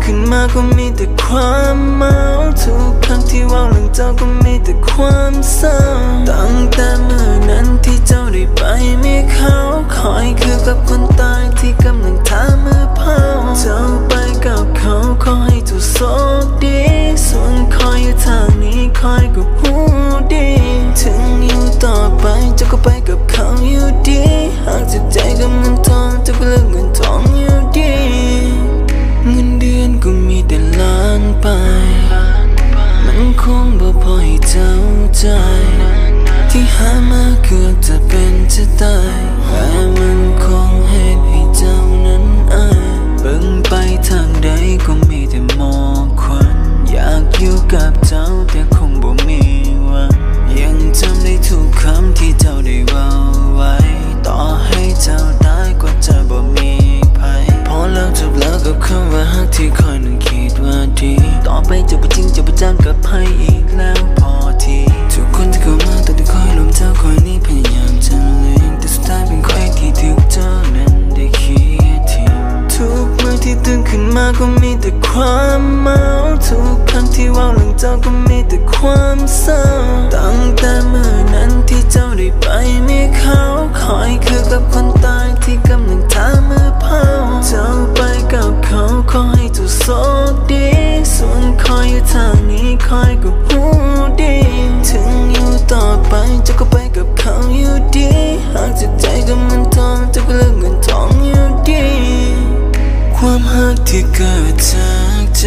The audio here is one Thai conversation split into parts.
ขึ้นมาก็มีแต่ความเมาทุกครั้งที่ว่าเรื่องเจ้าก็มีแต่ความเศร้าตั้งแต่เมื่อนั้นที่เจ้าได้ไปมีเขาคอยคือกับคนตายที่กำลังทามือเผาเจ้าไปกับเขาขอให้เจ้าโชคดีส่วนคอยอยู่ทางนี้คอยก็หูดีถึงอยู่ต่อไปเจ้าก็ไปกับเขาอยู่ดีหากจิตใจกับเงินทองเจ้าก็เลือกเงินทองอยู่ดีเงินเดือนก็มีแต่ล้านไปมันคงบ่พอให้เจ้าใจที่หามาเกือบจะเป็นจะตายแต่มันคงเหตุให้เจ้านั้นอายเบิ่งไปทางใดก็มีแต่หมอกควันอยากอยู่กับเจ้าแต่คงบ่มีวันยังจำได้ทุกคำที่เจ้าได้เว้าไว้ต่อให้เจ้าตายก็จะบ่มีภัยพอแล้วจบแล้วกับคำว่าฮักที่คอยนั้นคิดว่าดีต่อไปจะบ่จริงจะบ่จังกับใครอีกแล้วพอทีทุกคนที่เข้ามาแต่คอยลมเจ้าคอยนี้พยายามจะเลี่ยงแต่สุดท้ายเป็นใครที่ถูกเจ้านั้นได้คิดทิ้งทุกเมื่อที่ตื่นขึ้นมาก็มีแต่ความเมาทุกครั้งที่ว่าเรื่องเจ้าก็มีแต่ความเศร้าตั้งแต่เมื่อนั้นที่เจ้าได้ไปมีเขาคอยคือกับคนตายที่กำลังทามือเผาเจ้าไปกับเขาขอให้เจ้าโชคดีส่วนคอยอยู่ทางนี้คอยก็หูดีถึงอยู่ต่อไปเจ้าก็ไปกับเขาอยู่ดีหากจิตใจกับเงินทองเจ้าก็เลือกเงินทองอยู่ดีความฮักที่เกิดจากใจ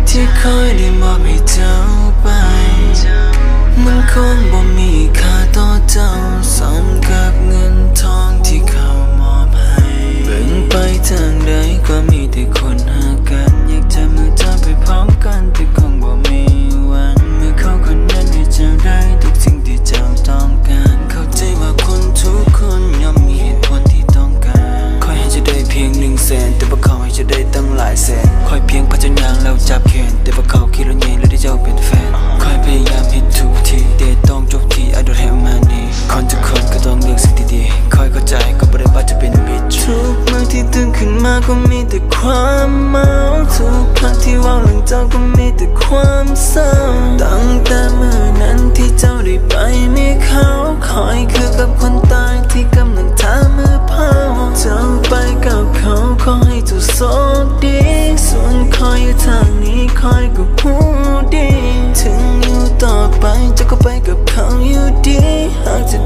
ที่คอยได้มอบให้เจ้าไปมันคงบ่มีค่าต่อเจ้าสมกับเงินทองที่เขามอบให้เบิ่งไปทางใดก็มีแต่คนหากันอยากจะมือเจ้าไปพร้อมกันแต่คงบ่มีวันเมื่อเขาคนนั้นให้เจ้าได้ทุกสิ่งที่เจ้าต้องการเข้าใจว่าคนทุกคนย่อมมีเหตุผลที่ต้องการคอยให้เจ้าได้เพียง100,000แต่ว่าเขาให้เจ้าได้ตั้งหลายแสนคอยเพียงพัฒนางแล้วจับแขนแต่ว่าเขาคิดว่าไงแล้วได้เจ้าเป็นแฟนคอยพยายามให้ทุกทีเดทต้องจบที่ I don't have money คนทุกคนก็ต้องเลือกสิ่งดีๆคอยเข้าใจก็บ่ได้ว่าจะเป็นมิตรทุกเมื่อที่ตื่นขึ้นมาก็มีแต่ความเมาทุกครั้งที่ว่าเรื่องเจ้าก็มีแต่ความเศร้าตั้งแต่เมื่อนั้นที่เจ้าได้ไปมีเขาคอยคือกับคนตายที่กำลังทามือเผาเจ้าไปกับเขาขอให้เจ้าโชคดีส่วนคอยอยู่ทางนี้คอยก็หูดีถึงอยู่ต่อไปเจ้าก็ไปกับเขาอยู่ดีหากจิต